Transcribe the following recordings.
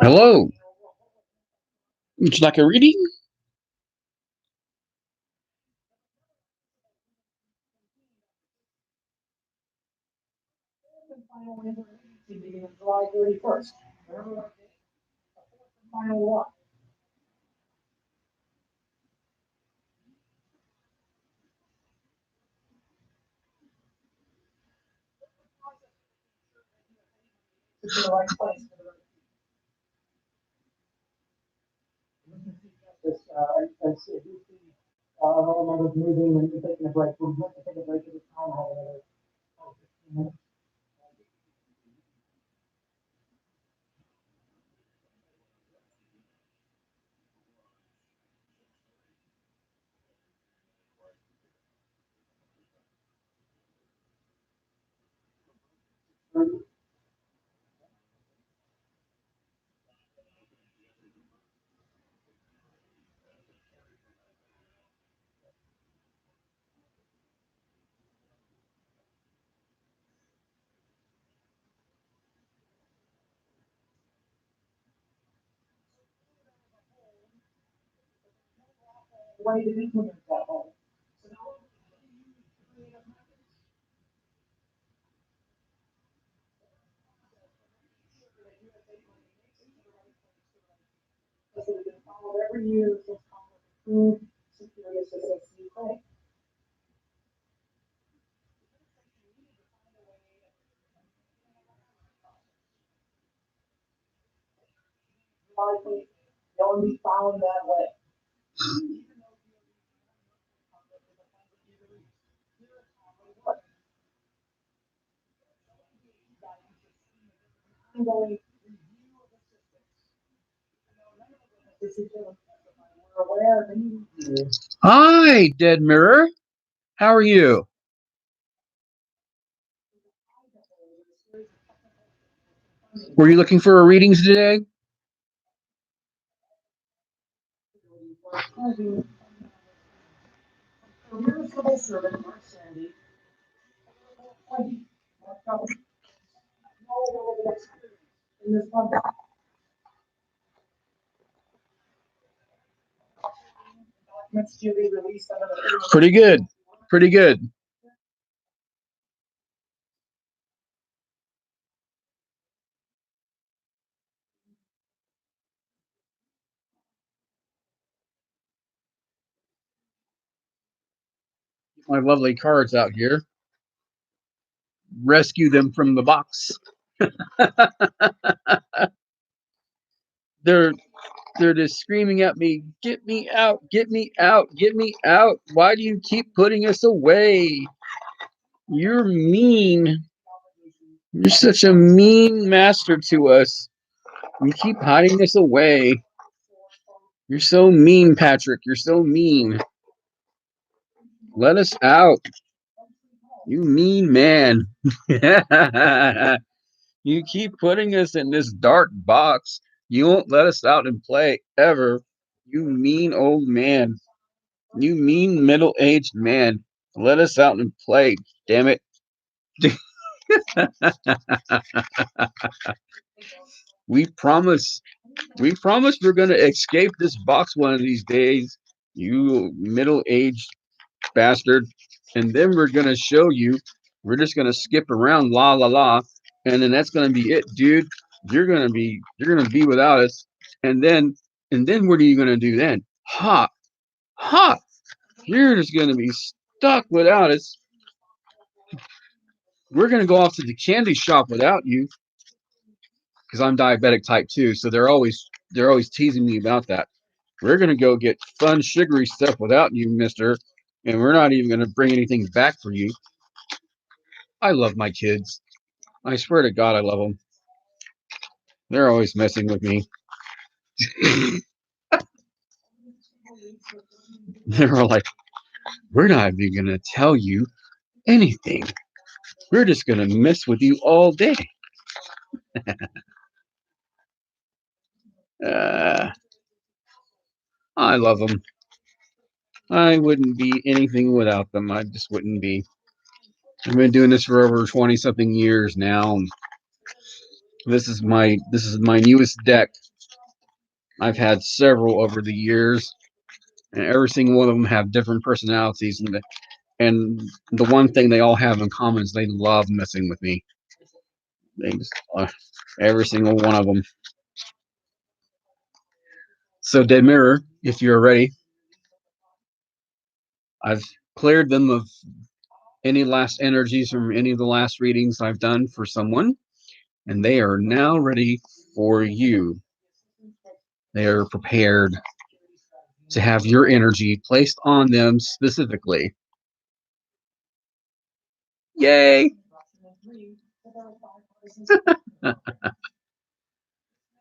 Hello. Would you like a reading? Hi, Dead Mirror. How are you? Were you looking for a readings today? Pretty good. Pretty good. My lovely cards out here. Rescue them from the box. they're they're just screaming at me, "Get me out, get me out, get me out. Why do you keep putting us away? You're mean. You're such a mean master to us. You keep hiding us away. You're so mean, Patrick. You're so mean. Let us out. You mean man." You keep putting us in this dark box. You won't let us out and play ever. You mean old man. You mean middle-aged man. Let us out and play. Damn it. we promise. We promise we're going to escape this box one of these days. You middle-aged bastard. And then we're going to show you. We're just going to skip around la la la. And then that's going to be it, dude. You're going to be without us. And then what are you going to do then? Ha. Ha. You're just going to be stuck without us. We're going to go off to the candy shop without you because I'm diabetic type 2, so they're always teasing me about that. We're going to go get fun sugary stuff without you, mister, and we're not even going to bring anything back for you. I love my kids. I swear to God, I love them. They're always messing with me. They're all like, We're not even going to tell you anything. We're just going to mess with you all day. Uh, I love them. I wouldn't be anything without them. I just wouldn't be. I've been doing this for over 20 something years now. And this is my newest deck. I've had several over the years, and every single one of them have different personalities. And the one thing they all have in common is they love messing with me. They just, every single one of them. So, Dead Mirror, if you're ready, I've cleared them of any last energies from any of the last readings I've done for someone, and they are now ready for you. They are prepared to have your energy placed on them specifically. Yay!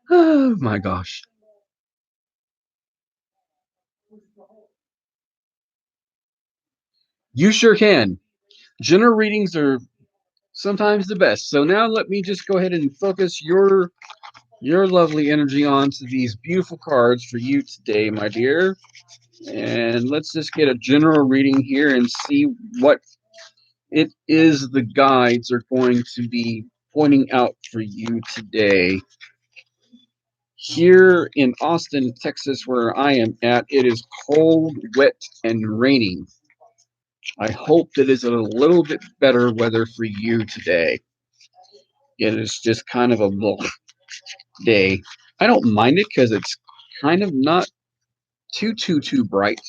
Oh my gosh. You sure can. General readings are sometimes the best. So now let me just go ahead and focus your lovely energy onto these beautiful cards for you today, my dear. And let's just get a general reading here and see what it is the guides are going to be pointing out for you today. Here in Austin, Texas, where I am at, it is cold, wet, and raining. I hope that it's a little bit better weather for you today. It is just kind of a little day. I don't mind it because it's kind of not too bright.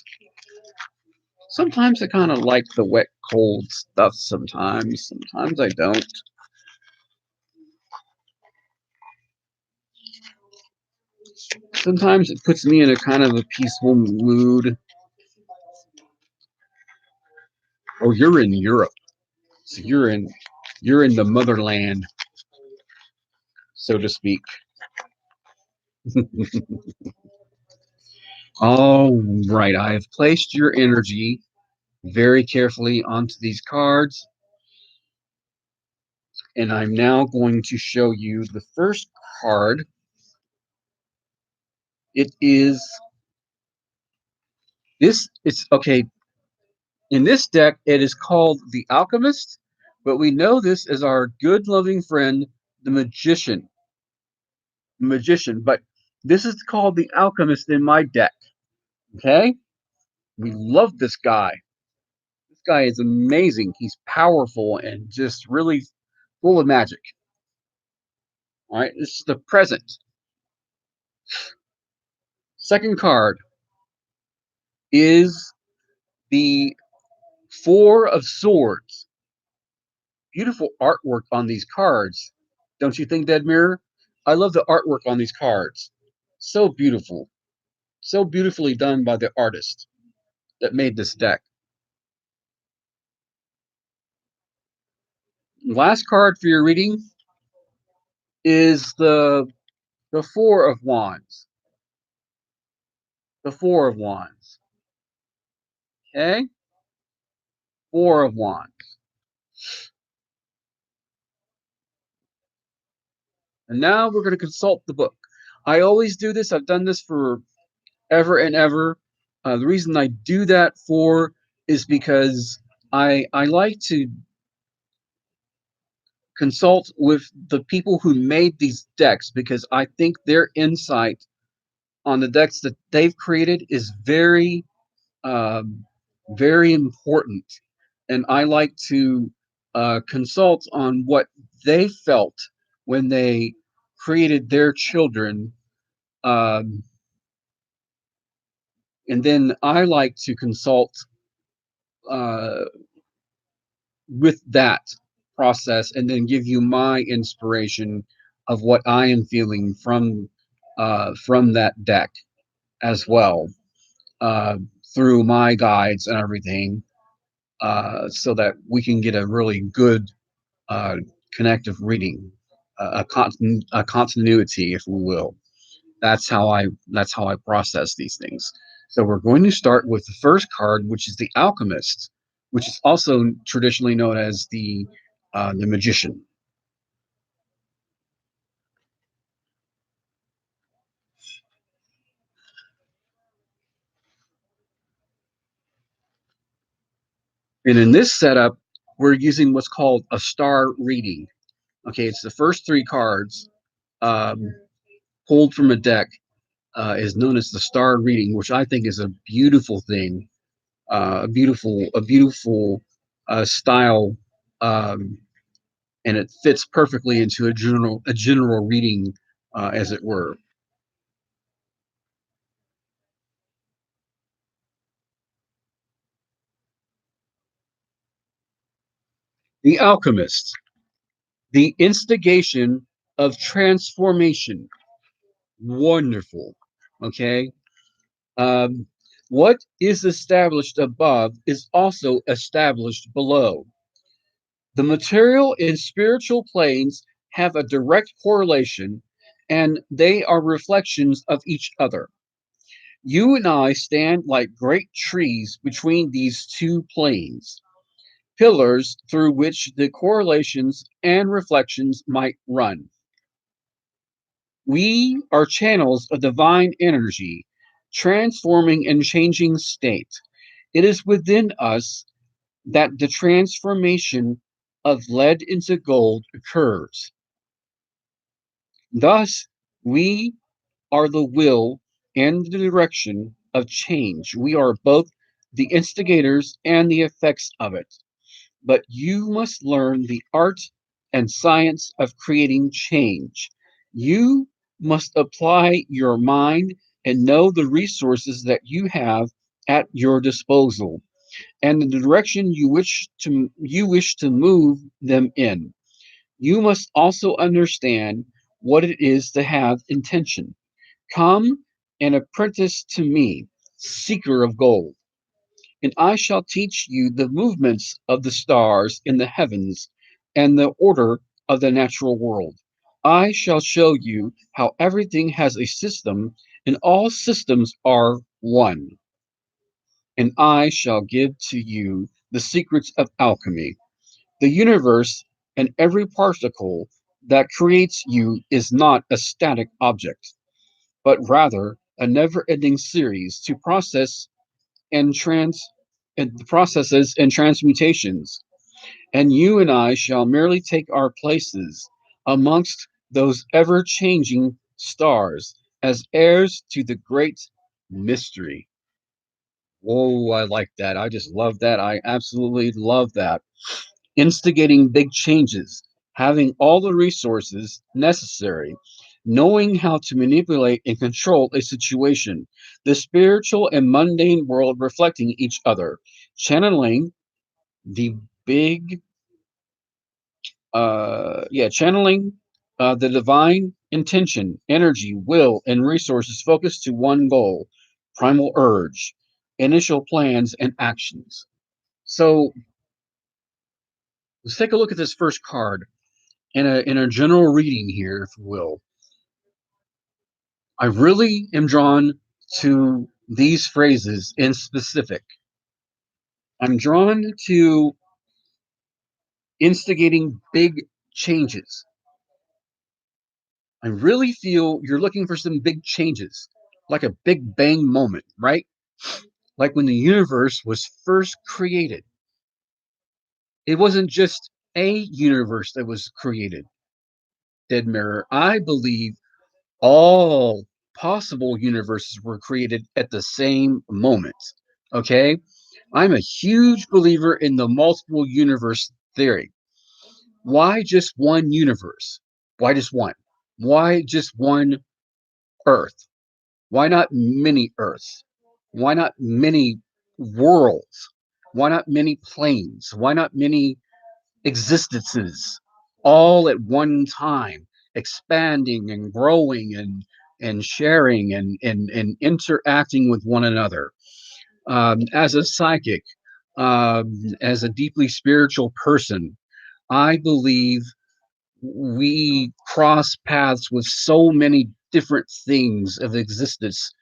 Sometimes I kind of like the wet, cold stuff. Sometimes I don't. Sometimes it puts me in a kind of a peaceful mood. Oh, you're in Europe, so you're in the motherland, so to speak. All right, I've placed your energy very carefully onto these cards, and I'm now going to show you the first card. It is this. It's okay. In this deck, it is called the Alchemist, but we know this as our good, loving friend, the Magician. But this is called the Alchemist in my deck. Okay, we love this guy. This guy is amazing. He's powerful and just really full of magic. All right, this is the present. Second card is the Four of Swords. Beautiful artwork on these cards. Don't you think, Dead Mirror? I love the artwork on these cards. So beautiful. So beautifully done by the artist that made this deck. Last card for your reading is the Four of Wands. The Four of Wands. Okay? Four of Wands. And now we're going to consult the book. I always do this. I've done this for ever and ever. The reason I do that for is because I like to consult with the people who made these decks because I think their insight on the decks that they've created is um, very important. And I like to consult on what they felt when they created their children. Um, and then I like to consult uh, with that process and then give you my inspiration of what I am feeling from that deck as well, uh, through my guides and everything, so that we can get a really good uh, connective reading, a continuity, if we will. That's how I process these things. So we're going to start with the first card, which is the Alchemist, which is also traditionally known as the Magician. And in this setup, we're using what's called a star reading. Okay, it's the first three cards um, pulled from a deck is known as the star reading, which I think is a beautiful thing, a beautiful style, um, and it fits perfectly into a general reading, as it were. The Alchemist, the instigation of transformation. Wonderful. Okay. Um, what is established above is also established below. The material and spiritual planes have a direct correlation, and they are reflections of each other. You and I stand like great trees between these two planes, pillars through which the correlations and reflections might run. We are channels of divine energy, transforming and changing state. It is within us that the transformation of lead into gold occurs. Thus, we are the will and the direction of change. We are both the instigators and the effects of it. But you must learn the art and science of creating change. You must apply your mind and know the resources that you have at your disposal and the direction you wish to move them in. You must also understand what it is to have intention. Come and apprentice to me, seeker of gold, and I shall teach you the movements of the stars in the heavens and the order of the natural world. I shall show you how everything has a system and all systems are one. And I shall give to you the secrets of alchemy. The universe and every particle that creates you is not a static object, but rather a never ending series to and trans and the processes and transmutations, and you and I shall merely take our places amongst those ever changing stars as heirs to the great mystery. Whoa, I like that. I just love that. I absolutely love that. Instigating big changes, having all the resources necessary, knowing how to manipulate and control a situation, the spiritual and mundane world reflecting each other, channeling the big, channeling the divine intention, energy, will, and resources focused to one goal, primal urge, initial plans, and actions. So let's take a look at this first card in a general reading here, if you will. I really am drawn to these phrases in specific. I'm drawn to instigating big changes. I really feel you're looking for some big changes, like a big bang moment, right? Like when the universe was first created. It wasn't just a universe that was created, Dead Mirror. I believe all possible universes were created at the same moment. Okay? I'm a huge believer in the multiple universe theory. Why just one universe? Why just one? Why just one Earth? Why not many Earths? Why not many worlds? Why not many planes? Why not many existences all at one time, expanding and growing and sharing and interacting with one another? As a psychic, as a deeply spiritual person, I believe we cross paths with so many different things of existence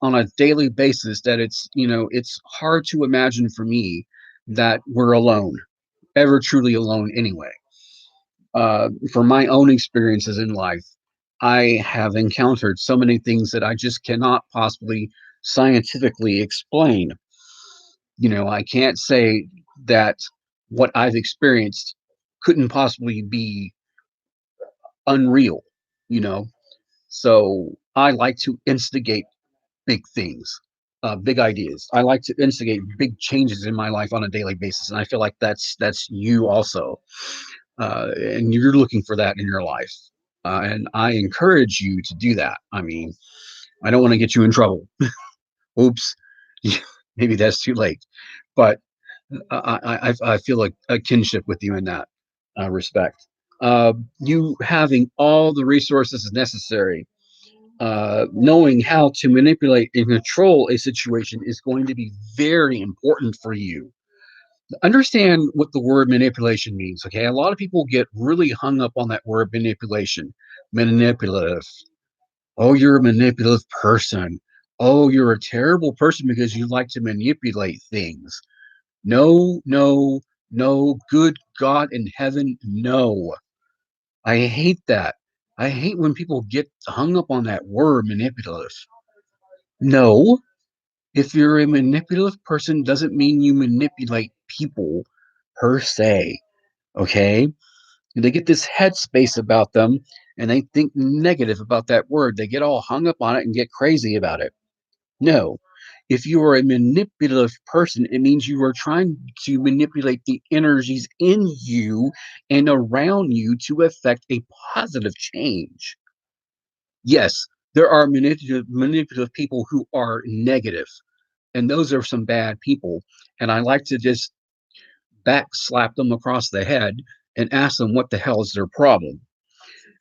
on a daily basis that it's hard to imagine for me that we're alone, ever truly alone anyway. For my own experiences in life, I have encountered so many things that I just cannot possibly scientifically explain. I can't say that what I've experienced couldn't possibly be unreal, you know. So I like to instigate big things, big ideas. I like to instigate big changes in my life on a daily basis, and I feel like that's you also, and you're looking for that in your life. And I encourage you to do that. I mean, I don't want to get you in trouble. Oops, maybe that's too late. But I feel like a kinship with you in that respect. You having all the resources necessary, knowing how to manipulate and control a situation is going to be very important for you. Understand what the word manipulation means. Okay, a lot of people get really hung up on that word manipulation. Manipulative. Oh, you're a manipulative person. Oh, you're a terrible person because you like to manipulate things. No, no, no. Good God in heaven, no. I hate that. I hate when people get hung up on that word manipulative. No, if you're a manipulative person, doesn't mean you manipulate people per se. Okay? They get this headspace about them and they think negative about that word. They get all hung up on it and get crazy about it. No. If you are a manipulative person, it means you are trying to manipulate the energies in you and around you to affect a positive change. Yes, there are manipulative people who are negative, and those are some bad people. And I like to just back slap them across the head and ask them what the hell is their problem.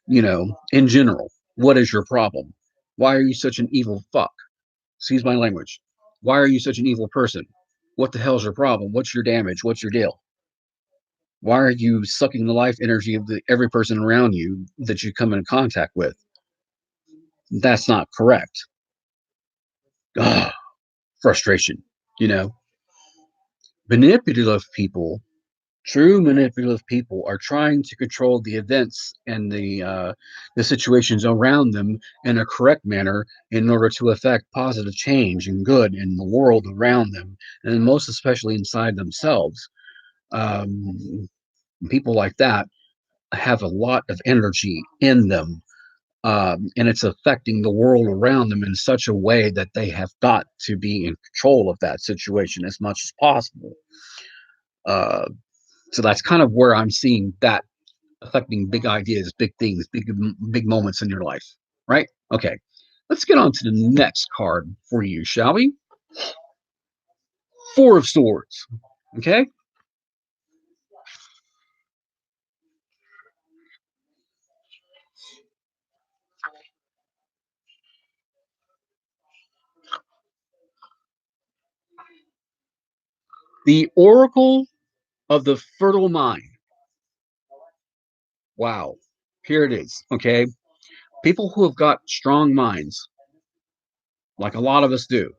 In general, what is your problem? Why are you such an evil fuck? Excuse my language. Why are you such an evil person? What the hell's your problem? What's your damage? What's your deal? Why are you sucking the life energy of every person around you that you come in contact with? That's not correct. Ugh, frustration. You know, manipulative people, true manipulative people, are trying to control the events and the situations around them in a correct manner in order to affect positive change and good in the world around them, and most especially inside themselves. Um, People like that have a lot of energy in them, and it's affecting the world around them in such a way that they have got to be in control of that situation as much as possible. Uh, so that's kind of where I'm seeing that affecting big ideas, big things, big moments in your life, right? Okay, let's get on to the next card for you, shall we? Four of Swords. Okay, the Oracle of the Fertile Mind. Wow, here it is. Okay, people who have got strong minds, like a lot of us do.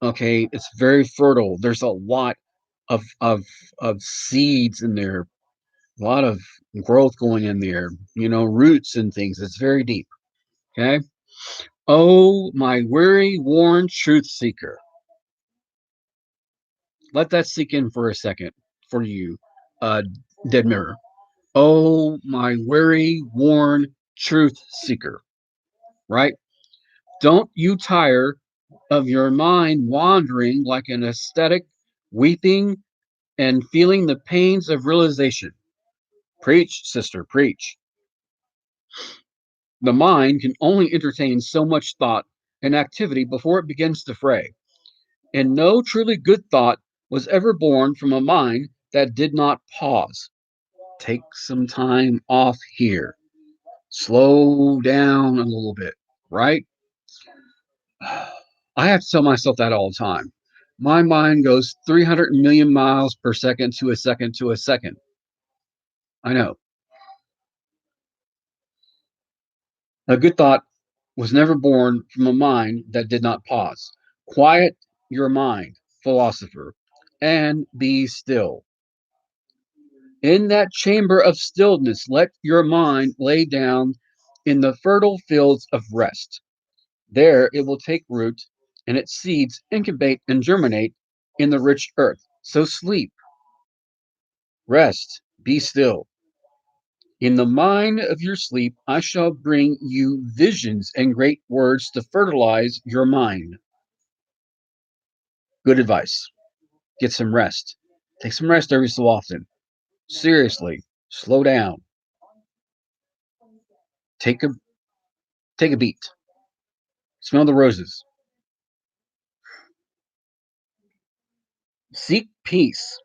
Okay, it's very fertile. There's a lot of seeds in there, a lot of growth going in there. Roots and things. It's very deep. Okay. Oh, my weary, worn truth seeker. Let that sink in for a second for you, uh, Dead Mirror. Oh, my weary, worn truth seeker. Right? Don't you tire of your mind wandering like an aesthetic, weeping and feeling the pains of realization. Preach, sister, preach. The mind can only entertain so much thought and activity before it begins to fray. And no truly good thought was ever born from a mind that did not pause. Take some time off here. Slow down a little bit, right? I have to tell myself that all the time. My mind goes 300 million miles per second to a second to a second. I know. A good thought was never born from a mind that did not pause. Quiet your mind, philosopher, and be still. In that chamber of stillness, let your mind lay down in the fertile fields of rest. There it will take root, and its seeds incubate and germinate in the rich earth. So sleep, rest, be still. In the mind of your sleep, I shall bring you visions and great words to fertilize your mind. Good advice. Get some rest. Take some rest every so often. Seriously, slow down. Take a take a beat. Smell the roses. Seek peace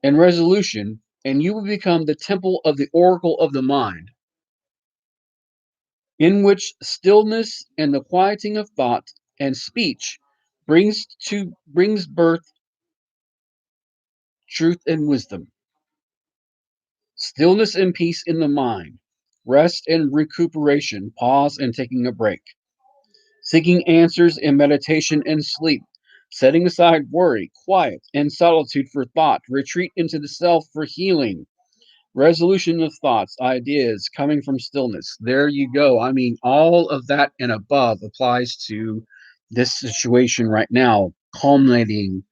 and resolution, and you will become the temple of the oracle of the mind, in which stillness and the quieting of thought and speech brings birth truth and wisdom. Stillness and peace in the mind, rest and recuperation, pause and taking a break, seeking answers in meditation and sleep, setting aside worry, quiet, and solitude for thought, retreat into the self for healing, resolution of thoughts, ideas coming from stillness. There you go. I mean, all of that and above applies to this situation right now, culminating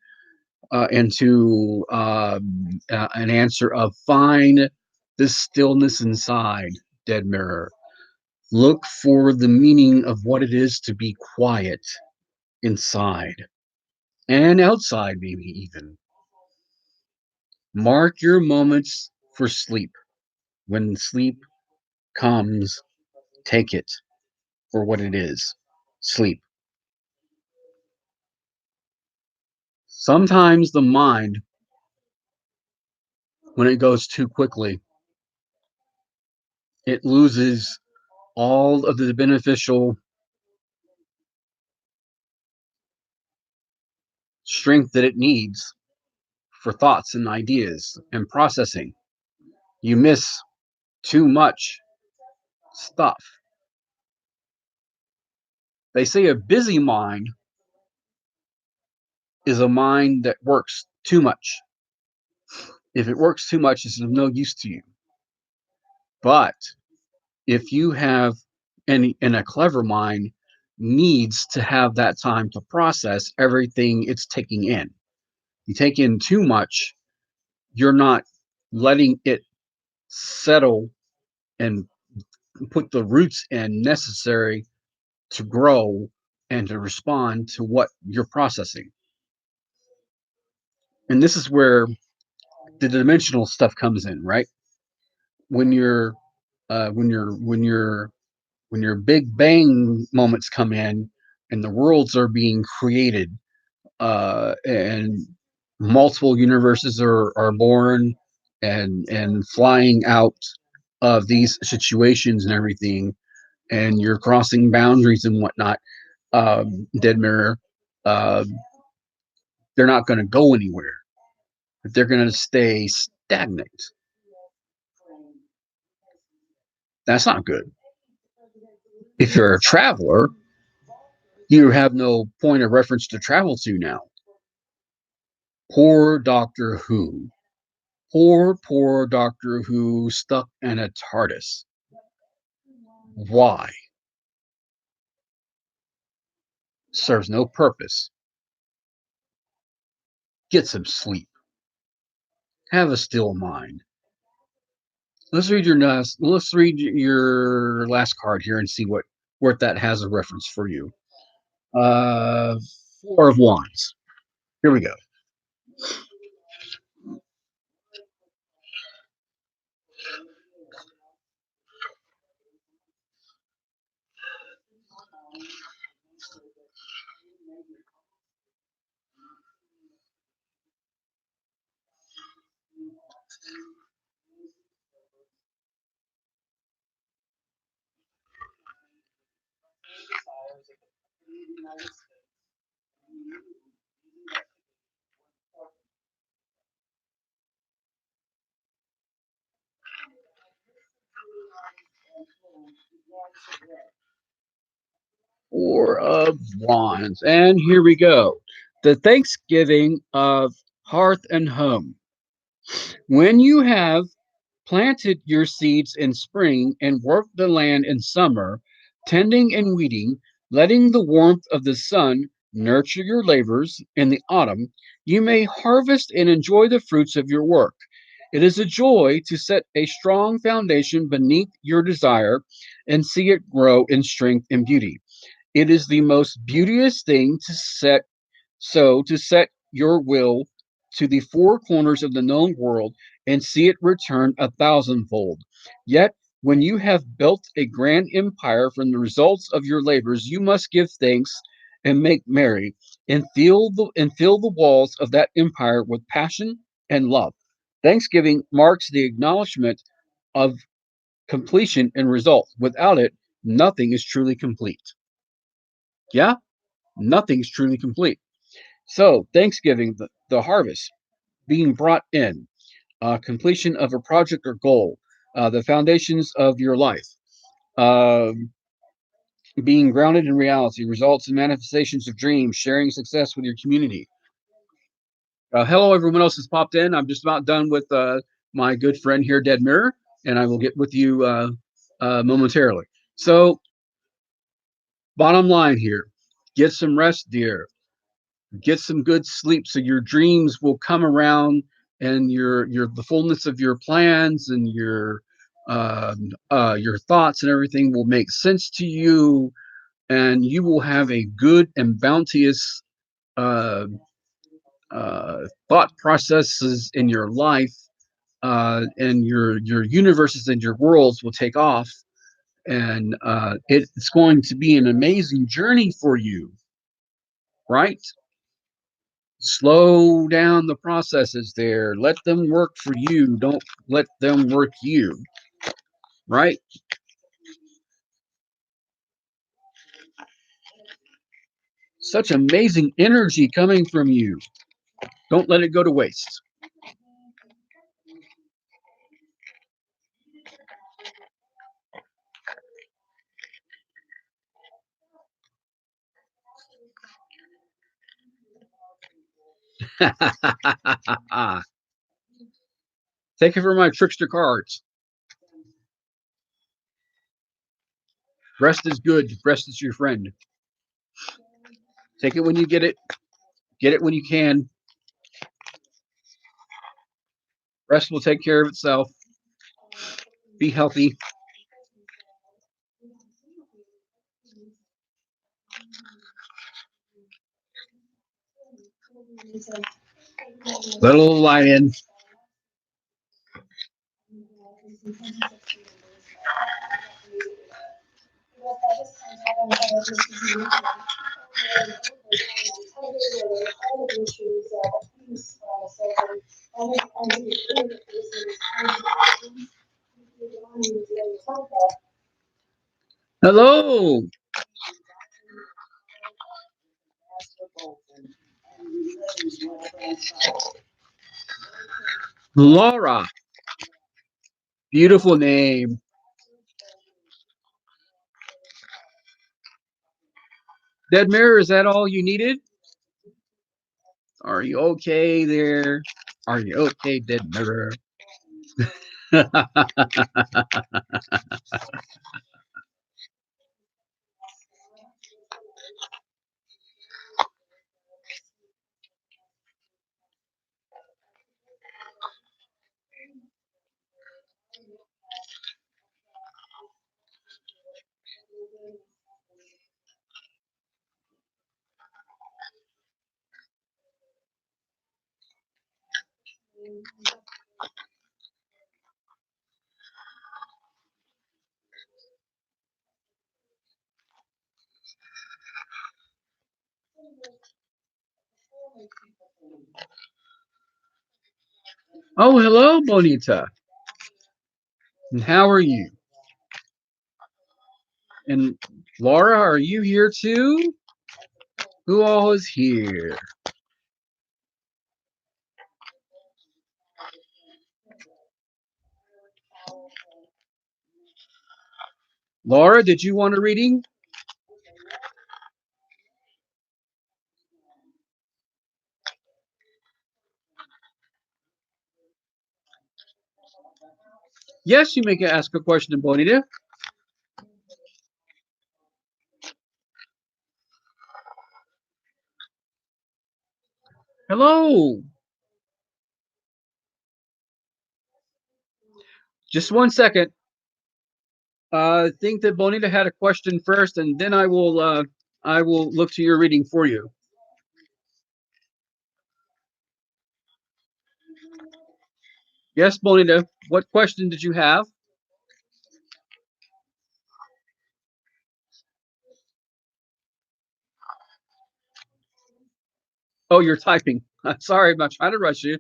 into an answer of find the stillness inside, dead mirror. Look for the meaning of what it is to be quiet inside and outside, maybe even. Mark your moments for sleep. When sleep comes, take it for what it is, sleep. Sometimes the mind, when it goes too quickly, it loses all of the beneficial strength that it needs for thoughts and ideas and processing. You miss too much stuff. They say a busy mind is a mind that works too much. If it works too much, it's of no use to you. But if you have and a clever mind needs to have that time to process everything it's taking in. You take in too much, you're not letting it settle and put the roots in necessary to grow and to respond to what you're processing. And this is where the dimensional stuff comes in, right? When you're when your big bang moments come in and the worlds are being created and multiple universes are born and flying out of these situations and everything, and you're crossing boundaries and whatnot, dead mirror, uh, they're not going to go anywhere. They're going to stay stagnant. That's not good. If you're a traveler, you have no point of reference to travel to now. Poor Doctor Who. Poor Doctor Who stuck in a TARDIS. Why? Serves no purpose. Get some sleep. Have a still mind. Let's read your last card here and see what that has a reference for you. Uh, Four of Wands. Here we go. Four of Wands. And here we go. The Thanksgiving of Hearth and Home. When you have planted your seeds in spring and worked the land in summer, tending and weeding, letting the warmth of the sun nurture your labors in the autumn, you may harvest and enjoy the fruits of your work. It is a joy to set a strong foundation beneath your desire and see it grow in strength and beauty. It is the most beauteous thing to set your will to the four corners of the known world and see it return a thousandfold. Yet, when you have built a grand empire from the results of your labors, you must give thanks and make merry and fill the walls of that empire with passion and love. Thanksgiving marks the acknowledgement of completion and result. Without it, nothing is truly complete. Yeah, nothing's truly complete. So, Thanksgiving, the harvest being brought in, completion of a project or goal, the foundations of your life, um, being grounded in reality, results and manifestations of dreams, sharing success with your community. Hello, everyone else has popped in. I'm just about done with my good friend here, Dead Mirror, and I will get with you momentarily. So, bottom line here, get some rest, dear. Get some good sleep so your dreams will come around and your the fullness of your plans and your thoughts and everything will make sense to you, and you will have a good and bounteous uh, thought processes in your life, and your universes and your worlds will take off, and it's going to be an amazing journey for you, right? Slow down the processes there. Let them work for you. Don't let them work you. Right? Such amazing energy coming from you. Don't let it go to waste. Take it from my trickster cards. Rest is good. Rest is your friend. Take it when you get it. Get it when you can. Rest will take care of itself. Be healthy. Let a little light in. Hello, Laura. Beautiful name. Dead Mirror, is that all you needed? Are you okay there? Are you okay, Dead Mirror? Oh, hello, Bonita. And how are you? And Laura, are you here too? Who all is here? Laura, did you want a reading? Yes, you may ask a question, Bonita. Hello. Just one second. I think that Bonita had a question first, and then I will look to your reading for you. Yes, Bonita. What question did you have? Oh, you're typing. I'm sorry, I'm not trying to rush you.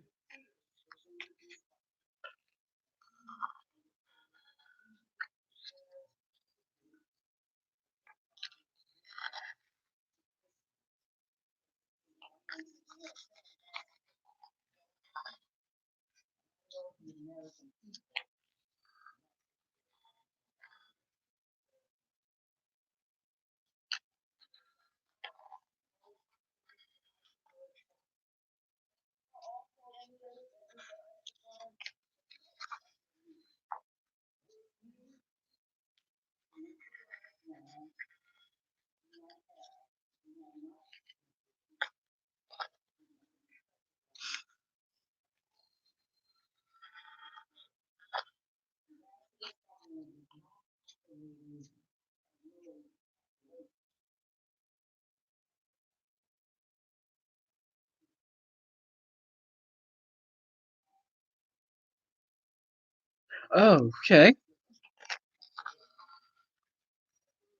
Oh, okay.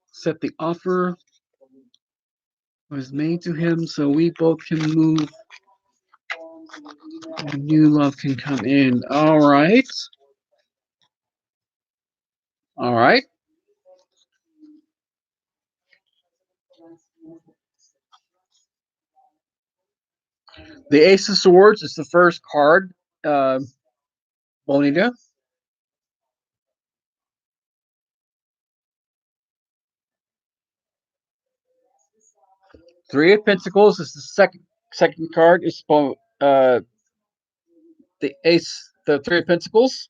Accept the offer was made to him, so we both can move. And new love can come in. All right. All right. The Ace of Swords is the first card. Uh, Bonita. Three of Pentacles is the second card. Is the Ace, the Three of Pentacles,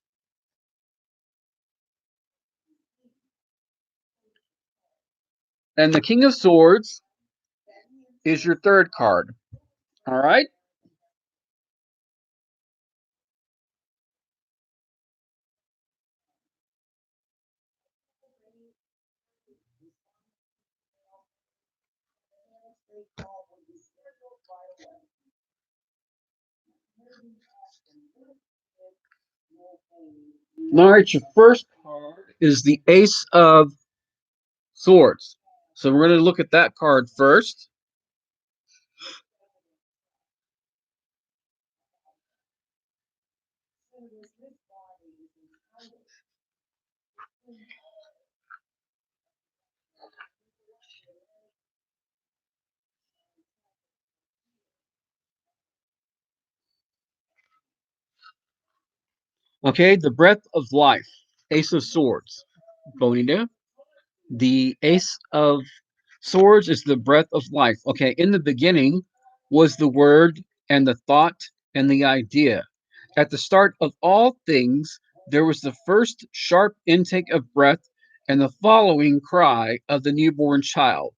and the King of Swords is your third card. All right. All right. Your first card is the Ace of Swords. So we're going to look at that card first. Okay, the breath of life, Ace of Swords, Bonita. The Ace of Swords is the breath of life. Okay, in the beginning was the word and the thought and the idea. At the start of all things, there was the first sharp intake of breath and the following cry of the newborn child.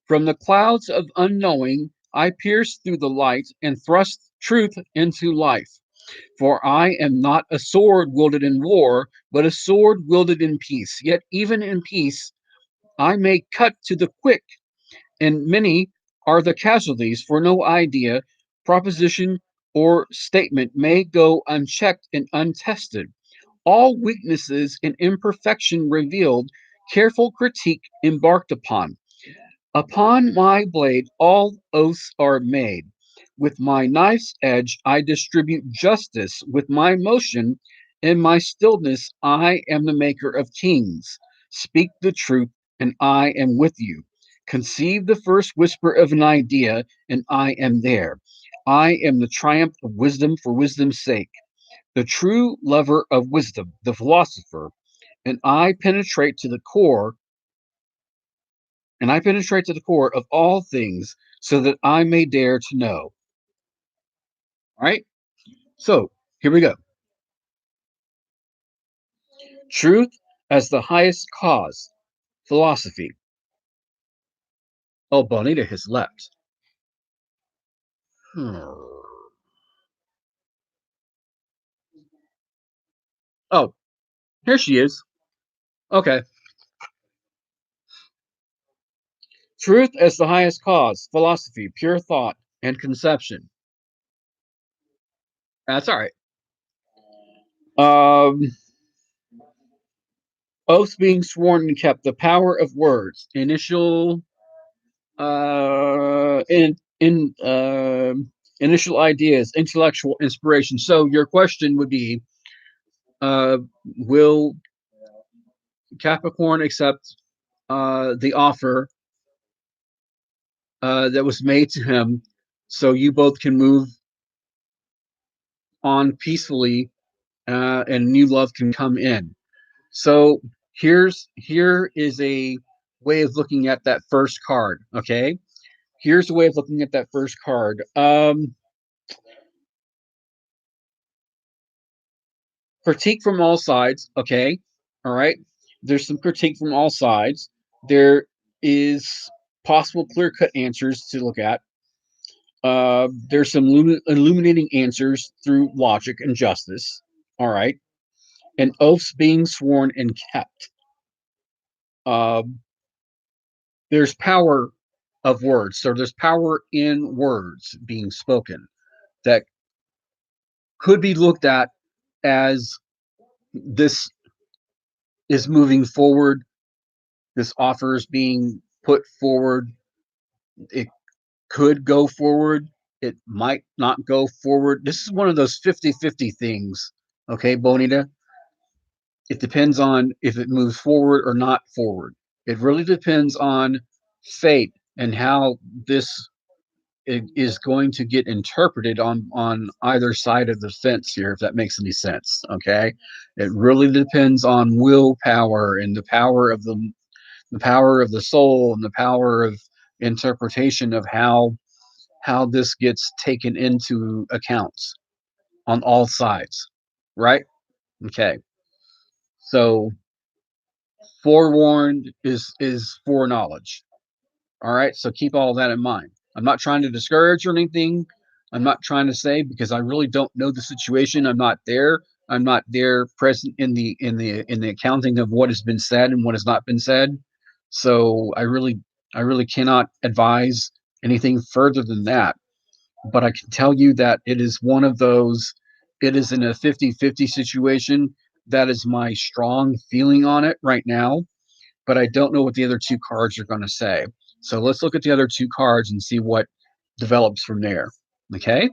From the clouds of unknowing, I pierced through the light and thrust truth into life. For I am not a sword wielded in war, but a sword wielded in peace. Yet even in peace, I may cut to the quick, and many are the casualties, for no idea, proposition, or statement may go unchecked and untested. All weaknesses and imperfection revealed, careful critique embarked upon. Upon my blade all oaths are made. With my knife's edge I distribute justice. With my motion and my stillness I am the maker of kings. Speak the truth, and I am with you. Conceive the first whisper of an idea, and I am there. I am the triumph of wisdom for wisdom's sake, the true lover of wisdom, the philosopher, and I penetrate to the core and I penetrate to the core of all things so that I may dare to know. All right. So here we go. Truth as the highest cause. Philosophy. Oh, Bonita has left. Hmm. Oh, here she is. Okay. Truth as the highest cause. Philosophy, pure thought, and conception. That's all right. Um, Oaths being sworn and kept. The power of words. Initial in initial ideas, intellectual inspiration. So your question would be, uh, will Capricorn accept the offer that was made to him, so you both can move on peacefully, and new love can come in? So here is a way of looking at that first card. Okay, here's a way of looking at that first card. Critique from all sides. Okay, all right. There's some critique from all sides. There is possible clear cut answers to look at. There's some illuminating answers through logic and justice. All right, and oaths being sworn and kept. Um, there's power of words. So there's power in words being spoken that could be looked at as this is moving forward. This offer is being put forward. It could go forward. It might not go forward. This is one of those 50-50 things. Okay, Bonita? It depends on if it moves forward or not forward. It really depends on fate and how this is going to get interpreted on either side of the fence here, if that makes any sense. Okay, it really depends on willpower and the power of the soul and the power of interpretation of how this gets taken into accounts on all sides, right? Okay, so forewarned is foreknowledge. All right, so keep all that in mind. I'm not trying to discourage or anything. I'm not trying to say, because I really don't know the situation. I'm not there. I'm not there present in the accounting of what has been said and what has not been said. So I really cannot advise anything further than that. But I can tell you that it is one of those, it is in a 50-50 situation. That is my strong feeling on it right now, but I don't know what the other two cards are going to say. So let's look at the other two cards and see what develops from there. Okay,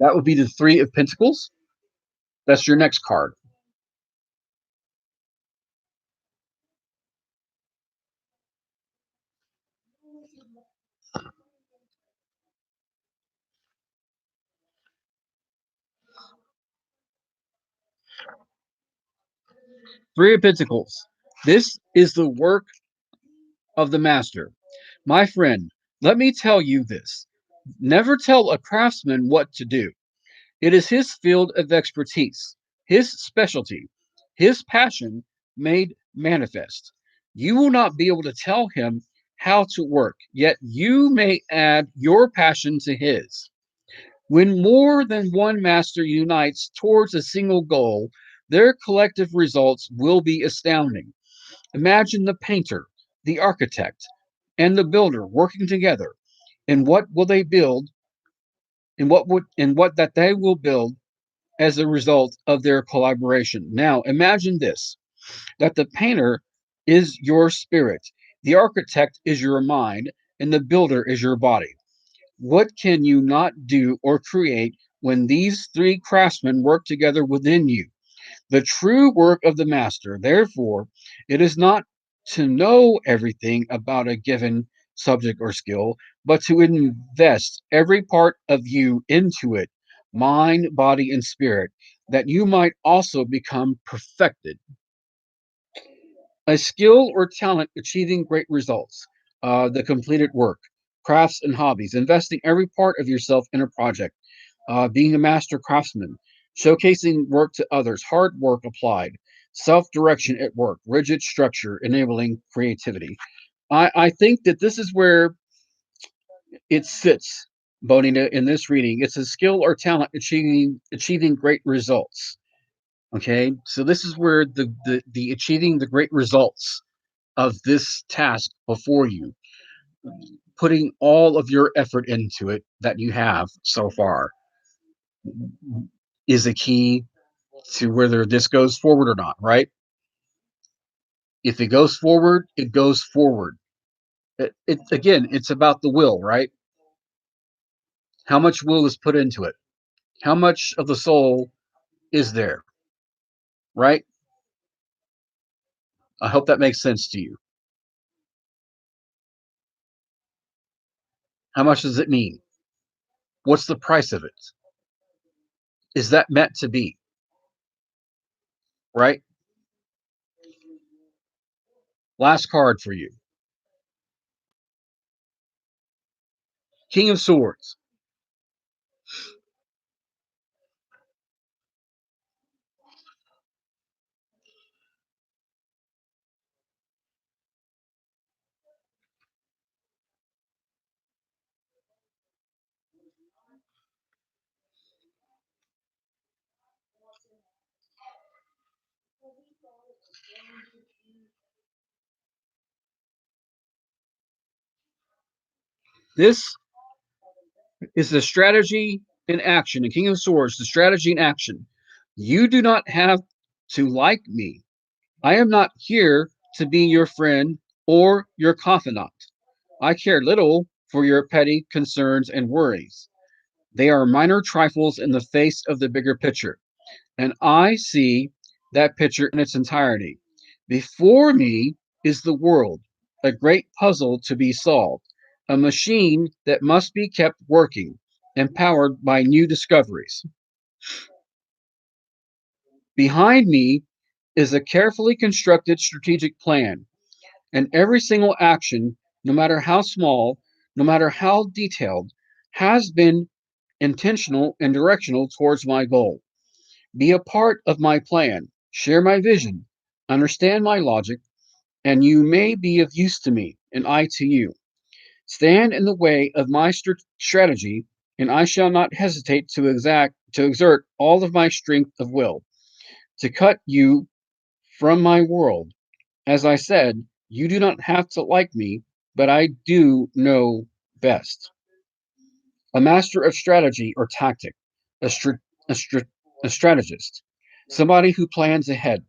that would be the Three of Pentacles. That's your next card. Three of Pentacles. This is the work of the master. My friend, let me tell you this. Never tell a craftsman what to do. It is his field of expertise, his specialty, his passion made manifest. You will not be able to tell him how to work, yet you may add your passion to his. When more than one master unites towards a single goal, their collective results will be astounding. Imagine the painter, the architect, and the builder working together. And what will they build? And what that they will build as a result of their collaboration. Now, imagine this, that the painter is your spirit, the architect is your mind, and the builder is your body. What can you not do or create when these three craftsmen work together within you? The true work of the master, therefore, it is not to know everything about a given subject or skill, but to invest every part of you into it, mind, body, and spirit, that you might also become perfected. A skill or talent achieving great results, the completed work, crafts and hobbies, investing every part of yourself in a project, being a master craftsman. showcasing work to others, hard work applied, self direction at work, rigid structure, enabling creativity. I think that this is where it sits, Bonita, in this reading. It's a skill or talent achieving great results. Okay, so this is where the achieving the great results of this task before you, putting all of your effort into it that you have so far, is a key to whether this goes forward or not, right? If it goes forward, it goes forward. It again, it's about the will, right? How much will is put into it? How much of the soul is there, right? I hope that makes sense to you. How much does it mean? What's the price of it? Is that meant to be, right? Last card for you. King of Swords. This is the strategy in action. The King of Swords, the strategy in action. You do not have to like me. I am not here to be your friend or your confidant. I care little for your petty concerns and worries. They are minor trifles in the face of the bigger picture, and I see that picture in its entirety. Before me is the world, a great puzzle to be solved, a machine that must be kept working, empowered by new discoveries. Behind me is a carefully constructed strategic plan, and every single action, no matter how small, no matter how detailed, has been intentional and directional towards my goal. Be a part of my plan, share my vision, understand my logic, and you may be of use to me, and I to you. Stand in the way of my strategy, and I shall not hesitate to exert all of my strength of will to cut you from my world. As I said, you do not have to like me, but I do know best. A master of strategy or tactic, a, str- a, str- a strategist, somebody who plans ahead,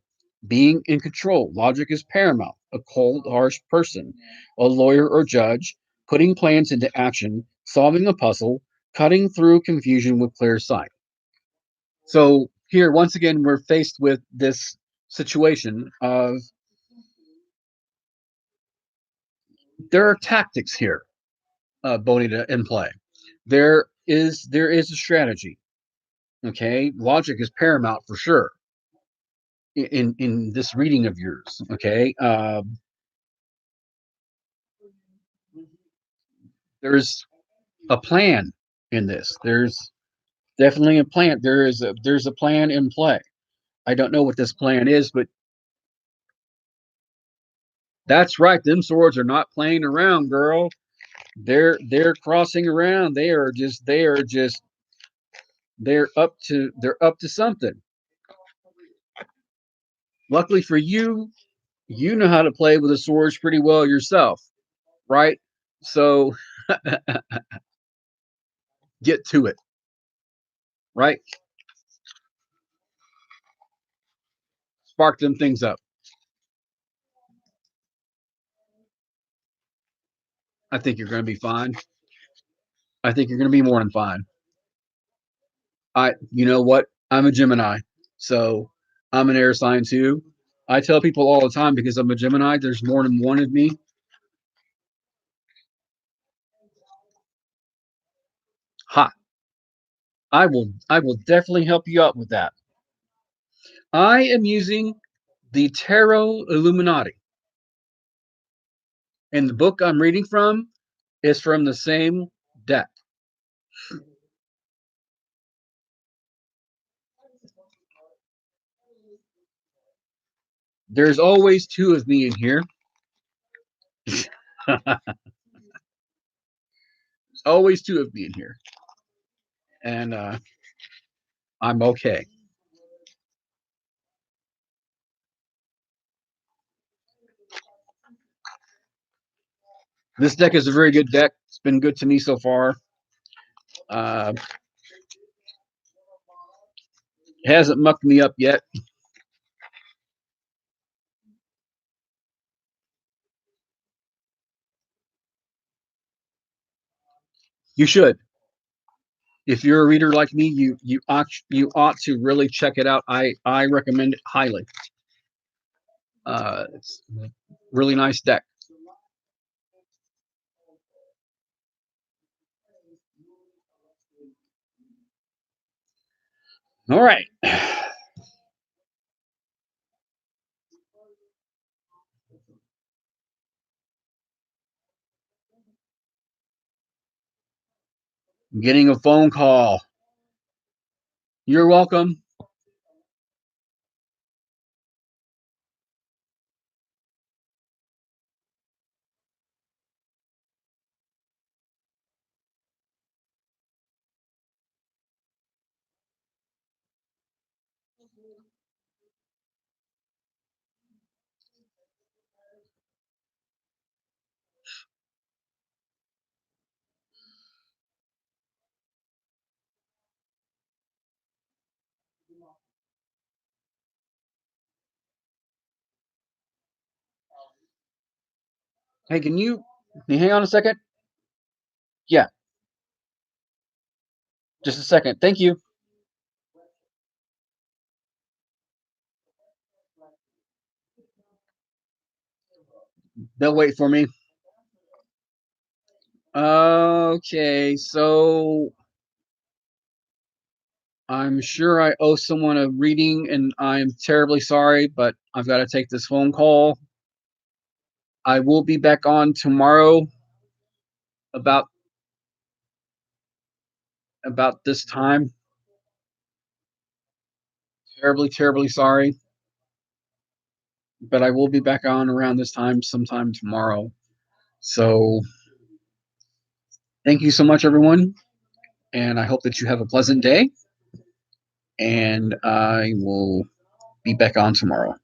being in control. Logic is paramount. A cold, harsh person, a lawyer or judge, putting plans into action, solving a puzzle, cutting through confusion with clear sight. So, here, once again, we're faced with this situation of there are tactics here, Bonita, in play. There is a strategy. Okay, logic is paramount for sure in this reading of yours. Okay, there's a plan in this. There's definitely a plan. There's a plan in play. I don't know what this plan is, but that's right. Them swords are not playing around, girl. They're crossing around. They're up to something. Luckily for you, you know how to play with the swords pretty well yourself, right? So get to it, right? Spark them things up. I think you're going to be fine. I think you're going to be more than fine. You know what? I'm a Gemini, so I'm an air sign too. I tell people all the time because I'm a Gemini. There's more than one of me. Ha! I will definitely help you out with that. I am using the Tarot Illuminati, and the book I'm reading from is from the same deck. There's always two of me in here. Always two of me in here. And I'm okay. This deck is a very good deck. It's been good to me so far. Uh, it hasn't mucked me up yet. You should. If you're a reader like me, you ought to really check it out. I recommend it highly. It's a really nice deck. All right. I'm getting a phone call. You're welcome. Hey, can you hang on a second? Yeah, just a second. Thank you. They'll wait for me. Okay, so I'm sure I owe someone a reading, and I'm terribly sorry, but I've got to take this phone call. I will be back on tomorrow about this time. Terribly, terribly sorry, but I will be back on around this time sometime tomorrow. So thank you so much, everyone, and I hope that you have a pleasant day. And I will be back on tomorrow.